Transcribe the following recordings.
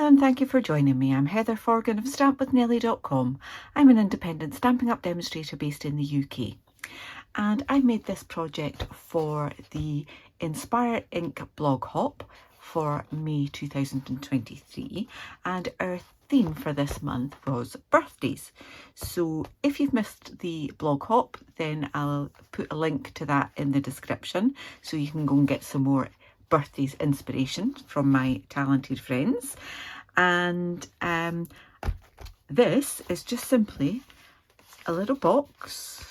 Hello and thank you for joining me. I'm Heather Forgan of stampwithnellie.com. I'm an independent Stampin' Up demonstrator based in the UK. And I made this project for the Inspire Ink blog hop for May 2023. And our theme for this month was birthdays. So if you've missed the blog hop, then I'll put a link to that in the description so you can go and get some more birthdays inspiration from my talented friends. And this is just simply a little box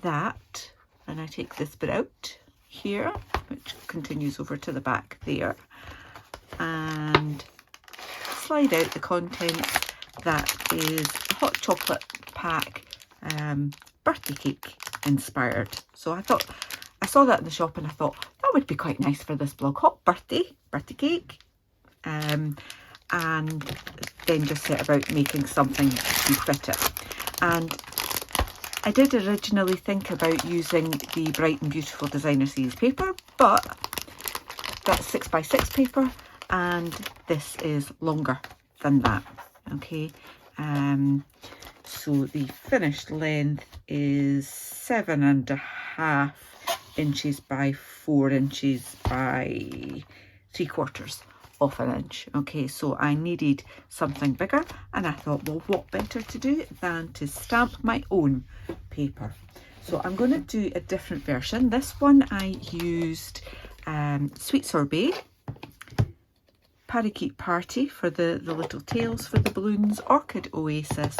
that, and I take this bit out here, which continues over to the back there, and slide out the contents. That is a hot chocolate pack, birthday cake inspired. So I saw that in the shop and I thought that would be quite nice for this blog hop, birthday cake, and then just set about making something to fit it. And I did originally think about using the Bright and Beautiful Designer Series paper, but that's 6x6 paper and this is longer than that. Okay, so the finished length is 7.5 inches by 4 inches by 3/4 of an inch. Okay, so I needed something bigger and I thought, well, what better to do than to stamp my own paper. So I'm going to do a different version. This one I used Sweet Sorbet, Parakeet Party for the little tails for the balloons, Orchid Oasis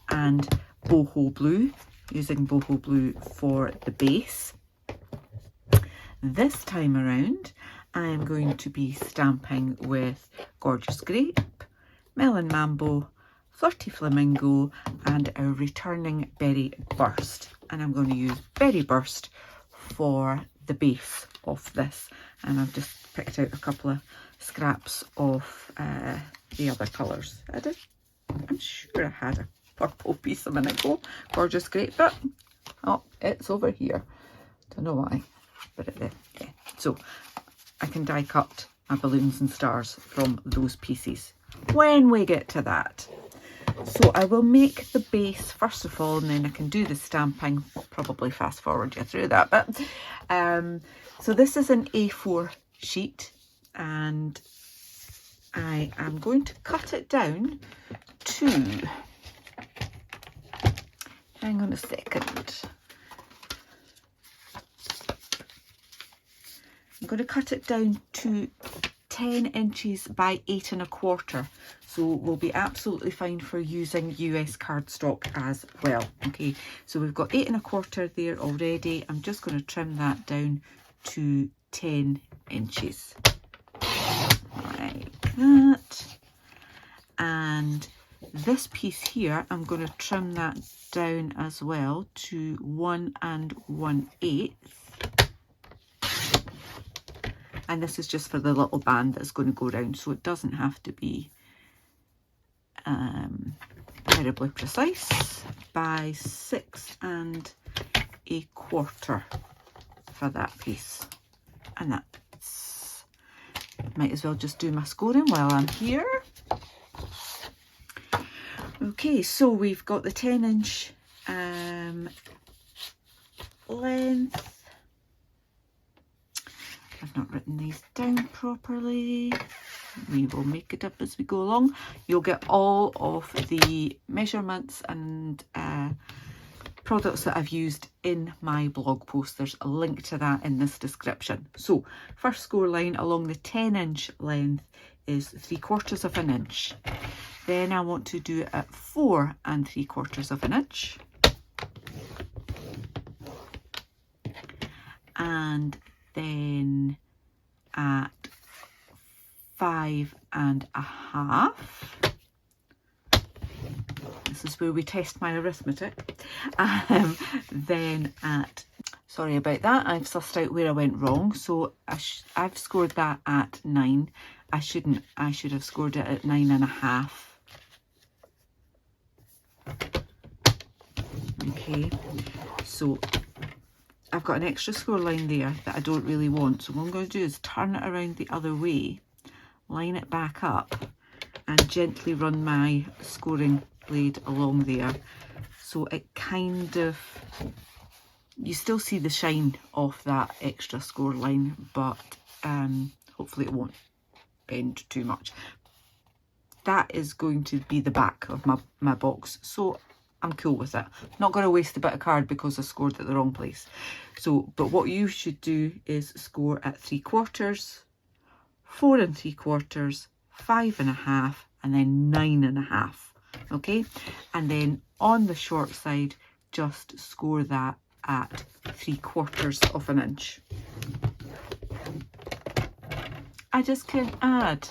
and Boho Blue, using Boho Blue for the base. This time around I am going to be stamping with Gorgeous Grape, Melon Mambo, Flirty Flamingo and our returning Berry Burst. And I'm going to use Berry Burst for the base of this. And I've just picked out a couple of scraps of the other colours. I'm sure I had a purple piece a minute ago, Gorgeous Grape, but oh, it's over here. Don't know why. Put it there. Yeah. So I can die cut my balloons and stars from those pieces when we get to that. So I will make the base first of all, and then I can do the stamping. I'll probably fast forward you through that bit. So this is an A4 sheet and I am going to cut it down to, hang on a second, I'm going to cut it down to 10 inches by 8 1/4. So we'll be absolutely fine for using US cardstock as well. Okay, so we've got 8 1/4 there already. I'm just going to trim that down to 10 inches. Like that. And this piece here, I'm going to trim that down as well to 1 1/8. And this is just for the little band that's going to go round, so it doesn't have to be terribly precise. By 6 1/4 for that piece. And that's, might as well just do my scoring while I'm here. Okay, so we've got the 10-inch length. I've not written these down properly. We will make it up as we go along. You'll get all of the measurements and products that I've used in my blog post. There's a link to that in this description. So first score line along the 10-inch length is 3/4 of an inch. Then I want to do it at 4 3/4 of an inch. And then at 5 1/2. This is where we test my arithmetic. Then at, sorry about that, I've sussed out where I went wrong. So I've scored that at 9. I should have scored it at 9 1/2. Okay, so I've got an extra score line there that I don't really want. So what I'm going to do is turn it around the other way, line it back up, and gently run my scoring blade along there. So it kind of, you still see the shine of that extra score line, but hopefully it won't bend too much. That is going to be the back of my box, so I'm cool with it. Not going to waste a bit of card because I scored at the wrong place. So, but what you should do is score at 3/4, 4 3/4, 5 1/2, and then 9 1/2. Okay, and then on the short side, just score that at 3/4 of an inch. I just can't add.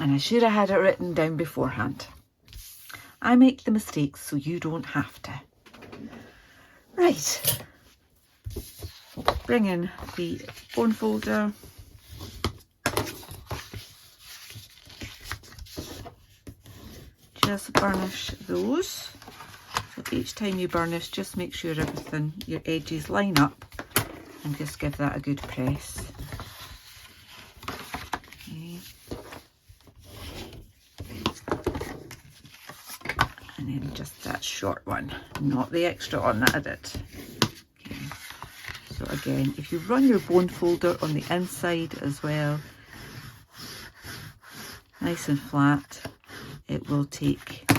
And I should have had it written down beforehand. I make the mistakes so you don't have to. Right. Bring in the bone folder. Just burnish those. So each time you burnish, just make sure everything, your edges line up, and just give that a good press. Okay. And then just that short one, not the extra one that I did. Okay. So again, if you run your bone folder on the inside as well, nice and flat, it will take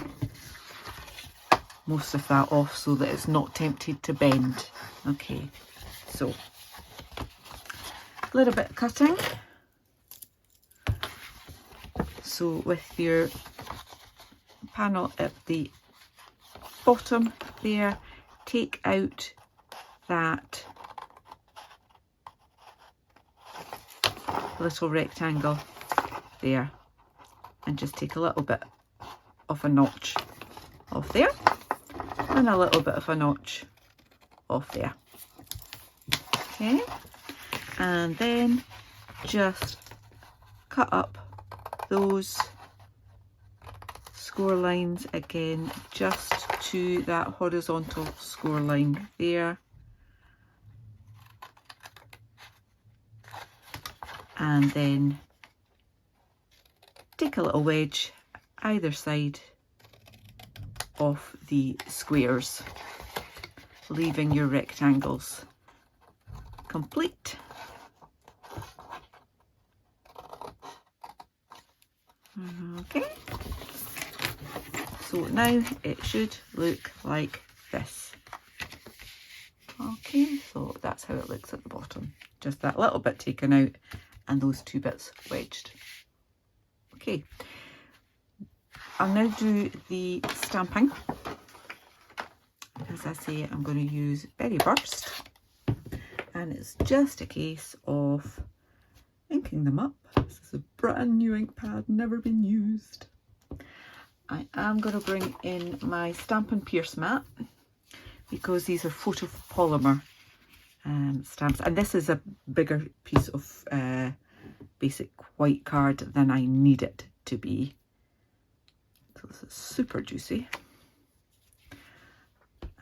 most of that off so that it's not tempted to bend. Okay, so a little bit of cutting. So with your panel at the bottom there, take out that little rectangle there and just take a little bit of a notch off there and a little bit of a notch off there. Okay, and then just cut up those score lines again just to that horizontal score line there, and then take a little wedge either side of the squares, leaving your rectangles complete. Okay, so now it should look like this. Okay, so that's how it looks at the bottom, just that little bit taken out and those two bits wedged. Okay, I'll now do the stamping. As I say, I'm going to use Berry Burst, and it's just a case of inking them up. This is a brand new ink pad, never been used. I am going to bring in my Stampin' Pierce mat because these are photopolymer stamps, and this is a bigger piece of basic white card than I need it to be. So this is super juicy.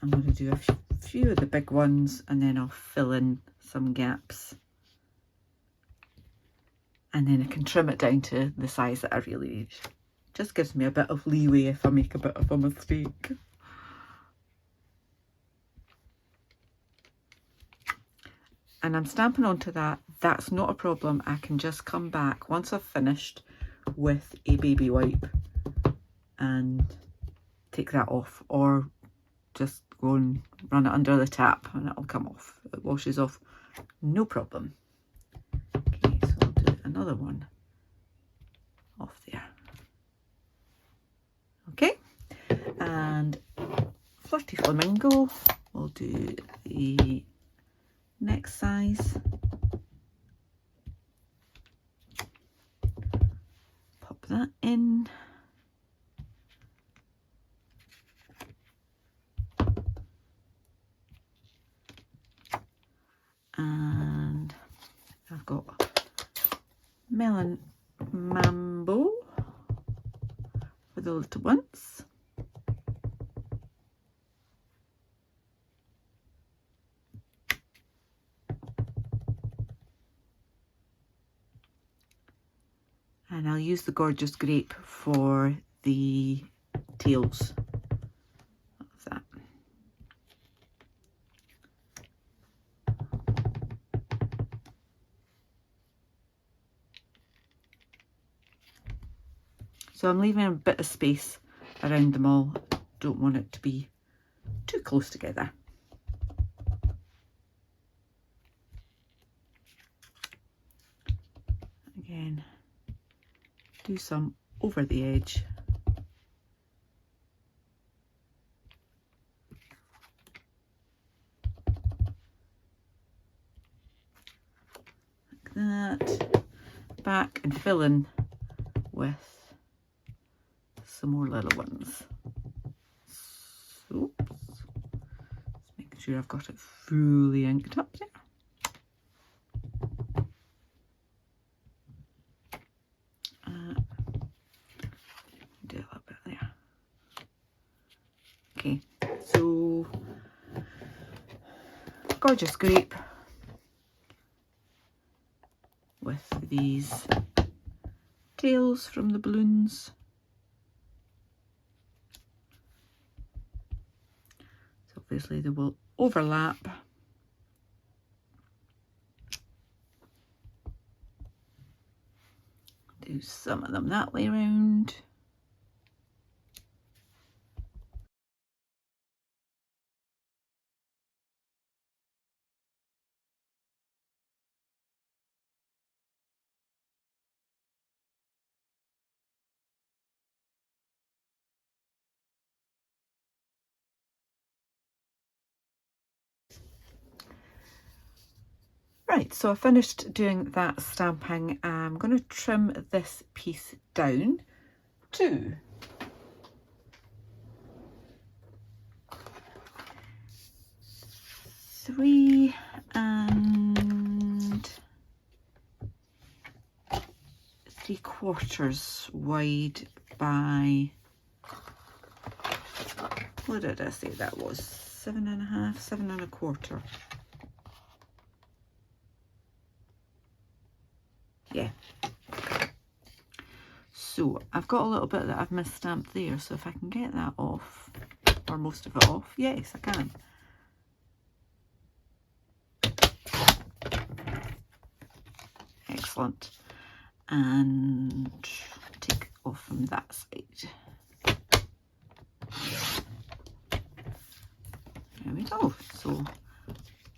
I'm going to do a few of the big ones and then I'll fill in some gaps. And then I can trim it down to the size that I really need. Just gives me a bit of leeway if I make a bit of a mistake. And I'm stamping onto that. That's not a problem. I can just come back once I've finished with a baby wipe and take that off, or just go and run it under the tap and it'll come off. It washes off, no problem. Okay, so I'll do another one off there. Okay, and Flirty Flamingo, we'll do the next size. Pop that in. And I've got Melon Mambo for the little ones. And I'll use the Gorgeous Grape for the tails of that. So I'm leaving a bit of space around them all. Don't want it to be too close together. Again, do some over the edge. Like that. Back and fill in with some more little ones. So, just making sure I've got it fully inked up there. Do a little bit there. Okay, so Gorgeous Grape with these tails from the balloons. So obviously they will overlap. Do some of them that way around. Right, so I finished doing that stamping. I'm going to trim this piece down to 3 3/4 wide by, what did I say that was? 7.5, 7.25. Yeah. So I've got a little bit that I've misstamped there, so if I can get that off, or most of it off, yes I can. Excellent. And take off from that side. There we go. So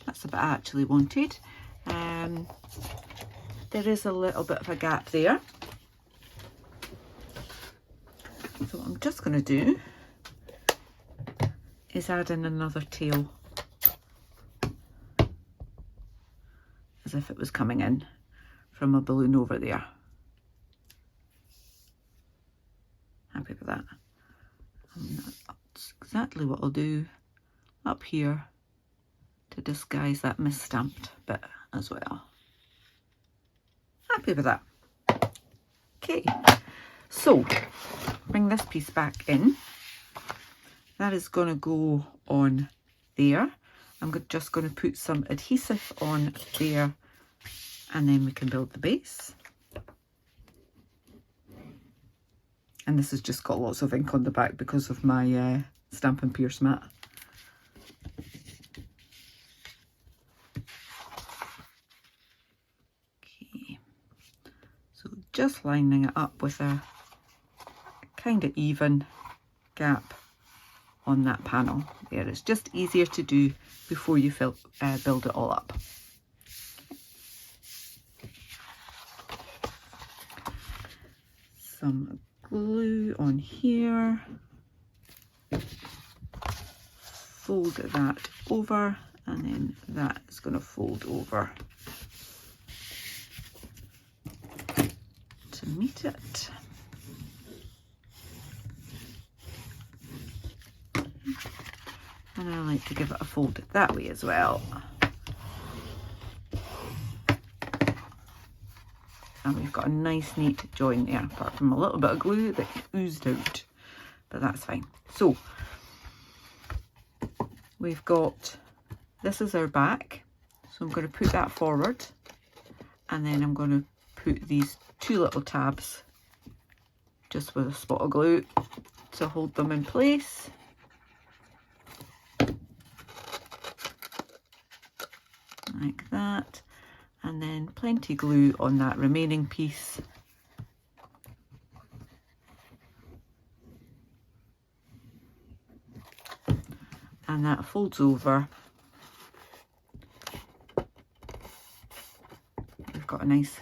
that's the bit I actually wanted. There is a little bit of a gap there. So what I'm just going to do is add in another tail as if it was coming in from a balloon over there. Happy with that. And that's exactly what I'll do up here to disguise that misstamped bit as well. Happy with that. Okay, so bring this piece back in. That is going to go on there. I'm just going to put some adhesive on there, and then we can build the base. And this has just got lots of ink on the back because of my Stampin' Pierce mat. Okay, so just lining it up with a kind of even gap on that panel there. It's just easier to do before you build it all up. Some glue on here, fold that over, and then that is going to fold over to meet it. And I like to give it a fold that way as well. And we've got a nice neat join there, apart from a little bit of glue that oozed out, but that's fine. So we've got, this is our back, so I'm going to put that forward, and then I'm going to put these two little tabs just with a spot of glue to hold them in place. Like that, and then plenty glue on that remaining piece. And that folds over. We've got a nice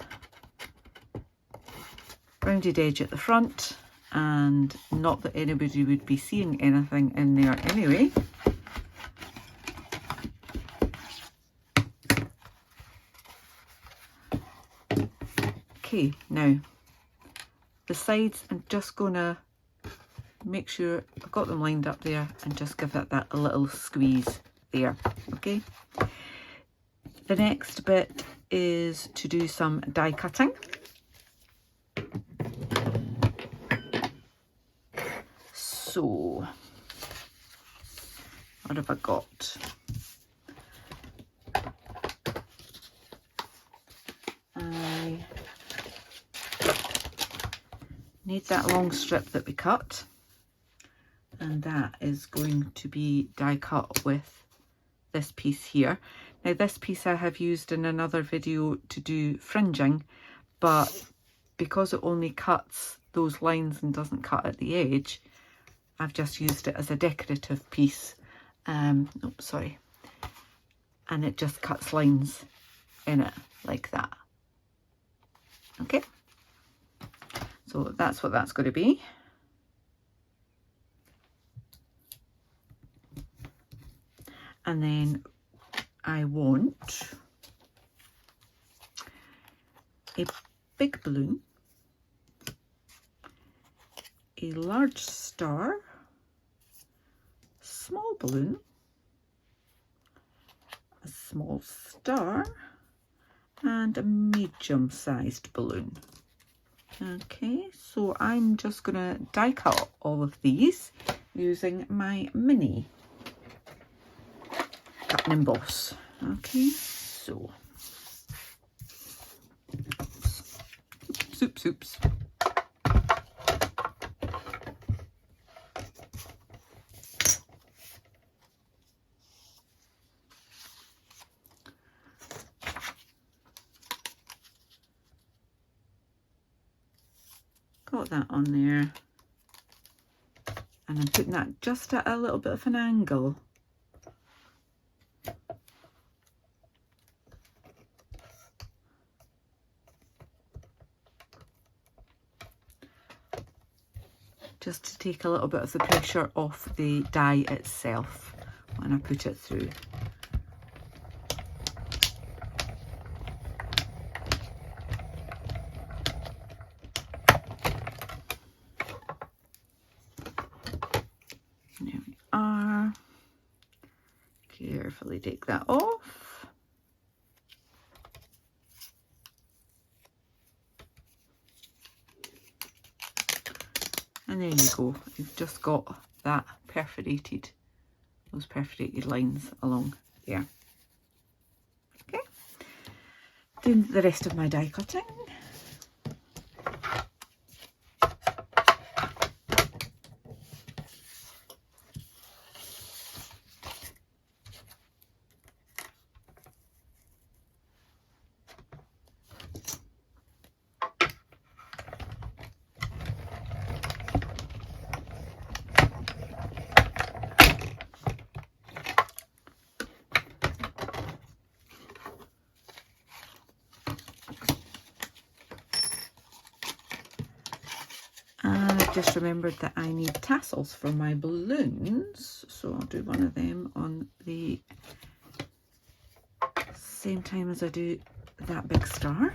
rounded edge at the front, and not that anybody would be seeing anything in there anyway. Okay, now the sides, I'm just gonna make sure I've got them lined up there and just give it that a little squeeze there. Okay, the next bit is to do some die cutting. So what have I got? I need that long strip that we cut, and that is going to be die cut with this piece here. Now this piece I have used in another video to do fringing, but because it only cuts those lines and doesn't cut at the edge, I've just used it as a decorative piece. Oops, sorry. And it just cuts lines in it like that. Okay, so that's what that's going to be. And then I want a big balloon, a large star, small balloon, a small star, and a medium-sized balloon. Okay, so I'm just going to die cut all of these using my mini cut and emboss. Okay, so oops. Got that on there, and I'm putting that just at a little bit of an angle. Just to take a little bit of the pressure off the die itself when I put it through. There we are. Carefully take that off. And there you go. You've just got that perforated, those perforated lines along there. Okay. Doing the rest of my die cutting. And I've just remembered that I need tassels for my balloons, so I'll do one of them on the same time as I do that big star.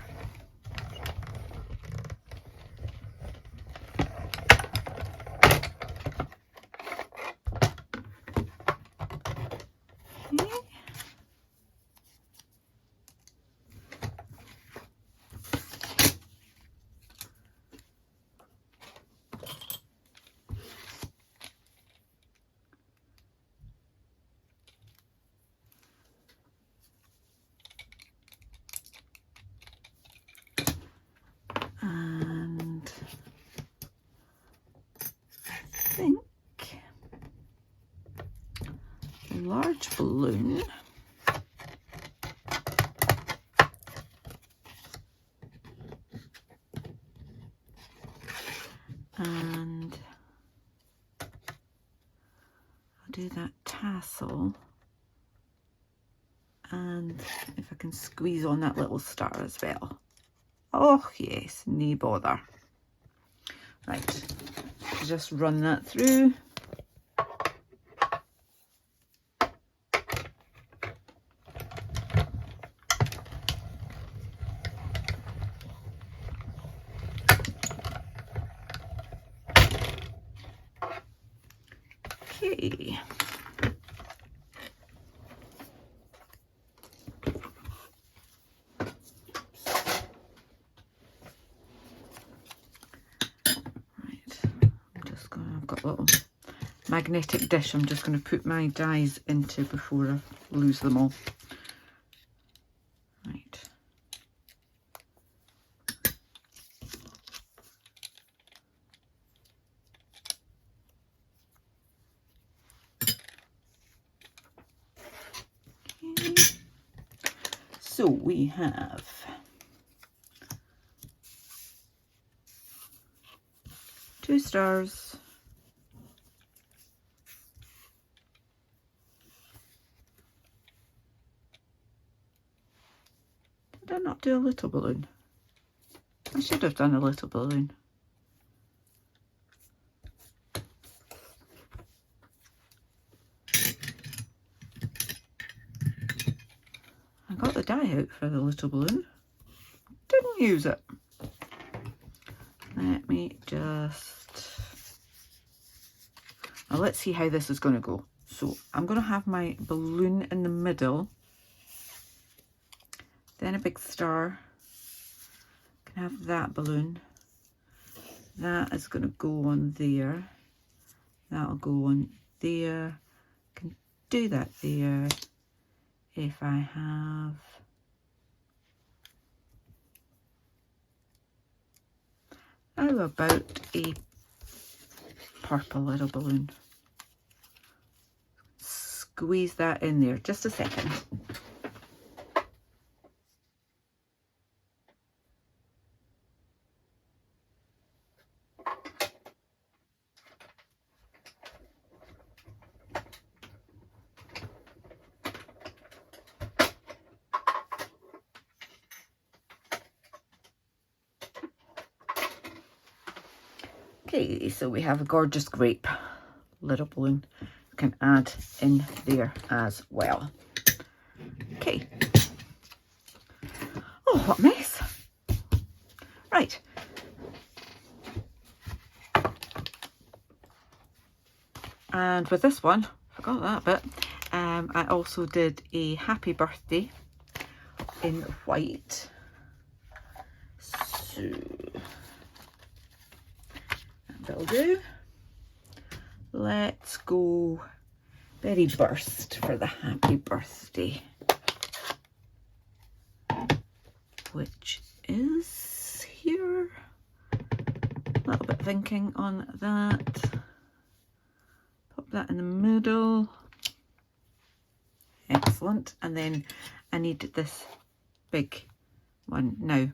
large balloon. And I'll do that tassel. And if I can squeeze on that little star as well. Oh yes, no bother. Right, just run that through. Okay. I've got a little magnetic dish I'm just going to put my dies into before I lose them all. Right. Okay. So we have two stars, did I not do a little balloon? I should have done a little balloon. I got the die out for the little balloon, didn't use it. Let me just, now let's see how this is going to go. So I'm going to have my balloon in the middle, then a big star, can have that balloon, that is going to go on there, that'll go on there, can do that there. If I have how about a purple little balloon? Squeeze that in there, just a second. Okay, so we have a gorgeous grape little balloon. Can add in there as well. Okay. Oh, what a mess. Right. And with this one, forgot that bit, I also did a happy birthday in white. So that'll do. Let's go berry burst for the happy birthday, which is here. A little bit of inking on that. Pop that in the middle. Excellent. And then I need this big one. Now,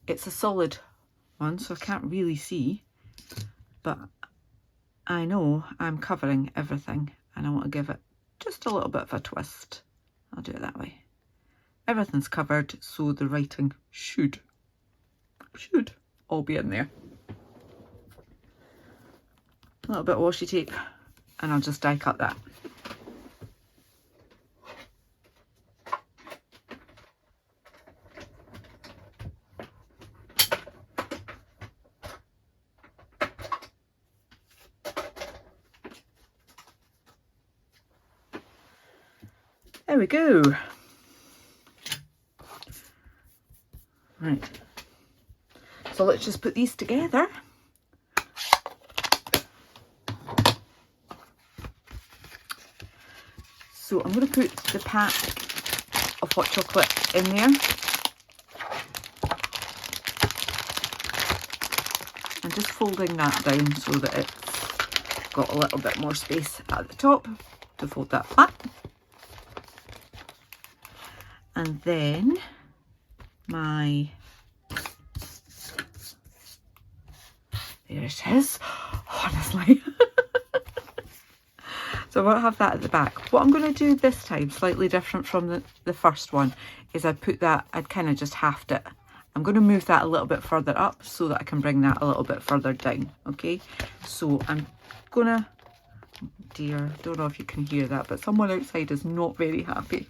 it's a solid one, so I can't really see, but I know I'm covering everything and I want to give it just a little bit of a twist. I'll do it that way. Everything's covered, so the writing should all be in there. A little bit of washi tape and I'll just die cut that. There we go. Right. So let's just put these together. So I'm going to put the pack of hot chocolate in there. I'm just folding that down so that it's got a little bit more space at the top. to fold that flat. And then my, there it is, honestly. So I won't have that at the back. What I'm going to do this time, slightly different from the first one, is I'd kind of just halved it. I'm going to move that a little bit further up so that I can bring that a little bit further down, okay? So I'm going to, dear, don't know if you can hear that, but someone outside is not very happy.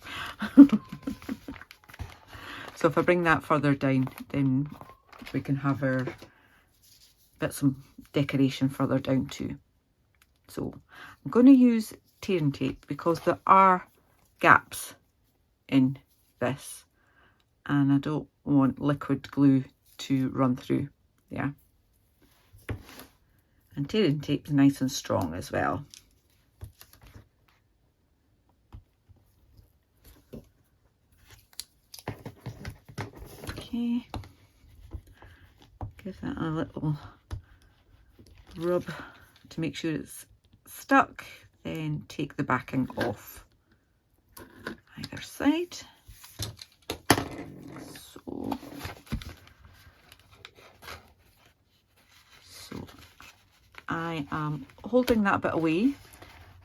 So if I bring that further down, then we can have our bits of decoration further down too. So I'm going to use tearing tape because there are gaps in this and I don't want liquid glue to run through there. And tearing tape is nice and strong as well. Okay, give that a little rub to make sure it's stuck, then take the backing off either side. So I am holding that bit away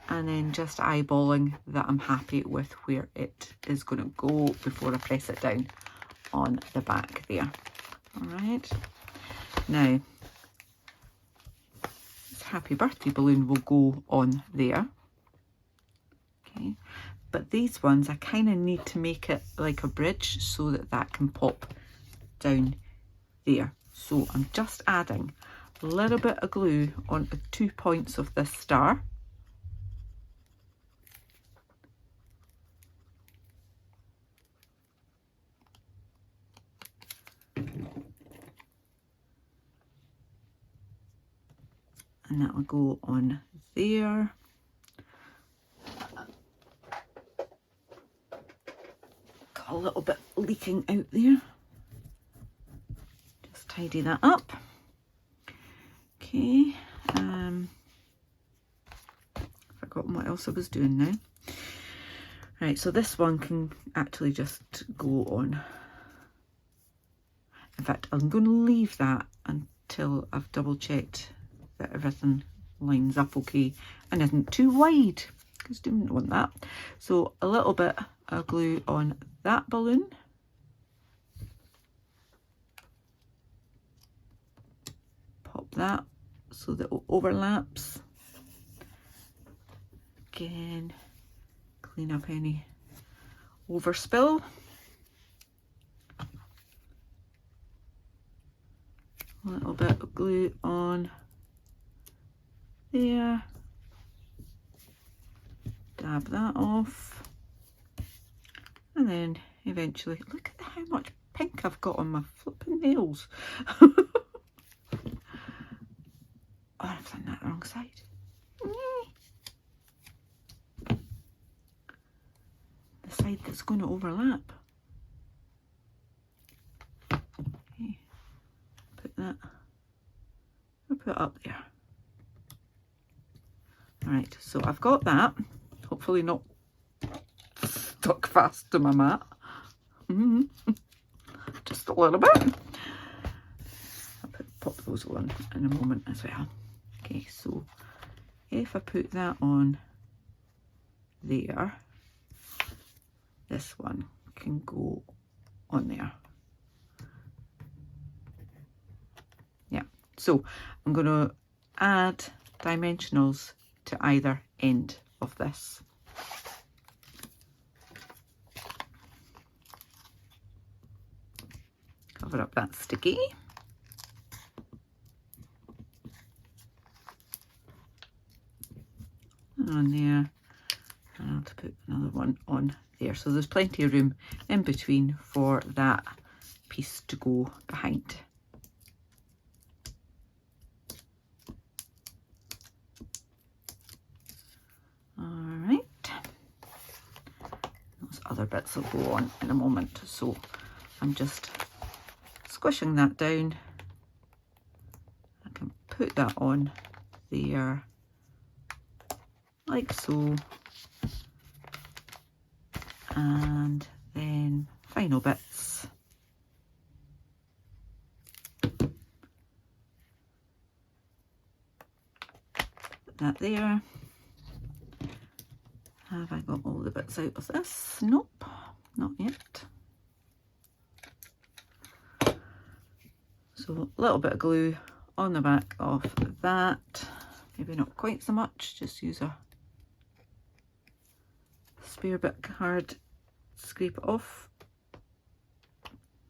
and then just eyeballing that I'm happy with where it is going to go before I press it down on the back there. All right, now this happy birthday balloon will go on there. Okay, but these ones I kind of need to make it like a bridge so that that can pop down there. So I'm just adding a little bit of glue on the 2 points of this star. And that will go on there. Got a little bit leaking out there. Just tidy that up. Okay. Forgotten what else I was doing now. Right, so this one can actually just go on. In fact, I'm going to leave that until I've double checked that everything lines up okay and isn't too wide, because I didn't want that. So a little bit of glue on that balloon. Pop that so that it overlaps. Again, clean up any overspill. A little bit of glue on there, dab that off, and then eventually, look at how much pink I've got on my flipping nails. Oh, I've done that wrong side. The side that's going to overlap. Okay, put that, I'll put it up there. Right, so I've got that, hopefully not stuck fast to my mat. Just a little bit. I'll pop those on in a moment as well. Okay, so if I put that on there, this one can go on there. Yeah, so I'm going to add dimensionals to either end of this. Cover up that sticky. And on there, and I'll have to put another one on there. So there's plenty of room in between for that piece to go behind. Other bits will go on in a moment, so I'm just squishing that down. I can put that on there like so, and then final bits. Put that there. Have I got all the bits out of this? Nope, not yet. So a little bit of glue on the back of that. Maybe not quite so much, just use a spare bit card, scrape it off.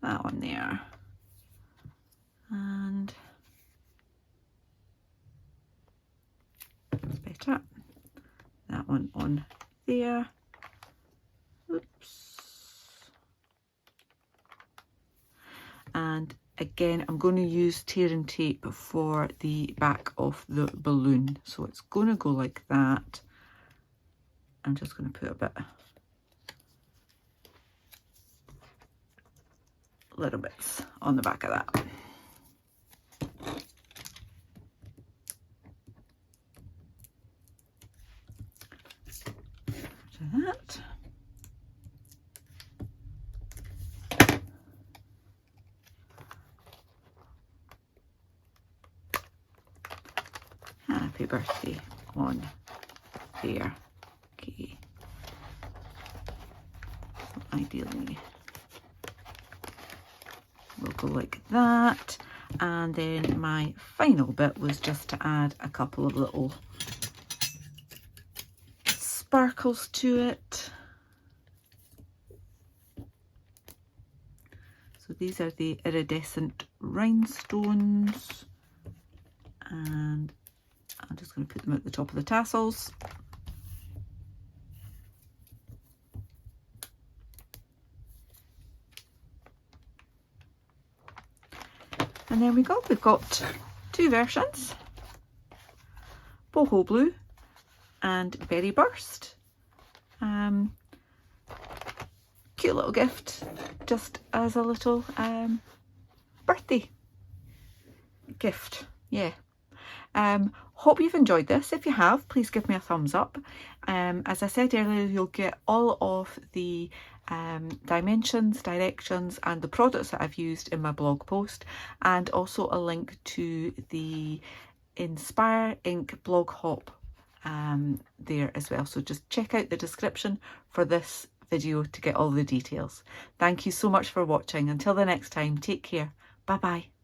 That one there. And better. That one on there. Oops. And again, I'm going to use tear and tape for the back of the balloon. So it's going to go like that. I'm just going to put a bit, little bits on the back of that. Do that. Happy birthday on there. Okay. So ideally we'll go like that. And then my final bit was just to add a couple of little sparkles to it. So these are the iridescent rhinestones, and I'm just going to put them at the top of the tassels. And there we go, we've got two versions, boho blue and berry burst. Cute little gift, just as a little birthday gift, yeah. Hope you've enjoyed this. If you have, please give me a thumbs up. As I said earlier, you'll get all of the dimensions, directions and the products that I've used in my blog post, and also a link to the Inspire Ink blog hop there as well. So just check out the description for this video to get all the details. Thank you so much for watching. Until the next time, take care. Bye bye.